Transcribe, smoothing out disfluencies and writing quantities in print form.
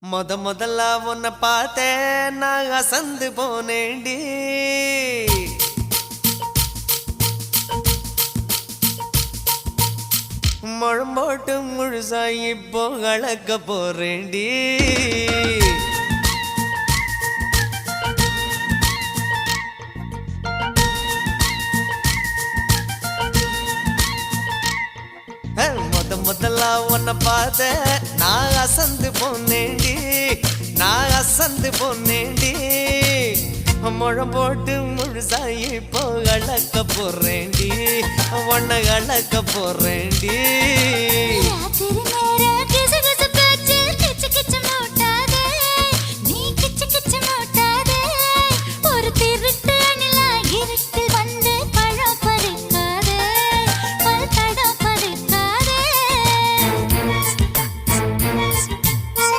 முதல்ல உன்னை பார்த்தேன் நான் அசந்து போனேண்டி முழம் போட்டு முழுசா இப்போ கலக்க போறேண்டி முதல்ல உன்னை பார்த்த நான் அசந்து போனேண்டி முழம் போட்டு முழுசாயி இப்போ கலக்க போறேண்டி உன்னை கலக்க போறேண்டி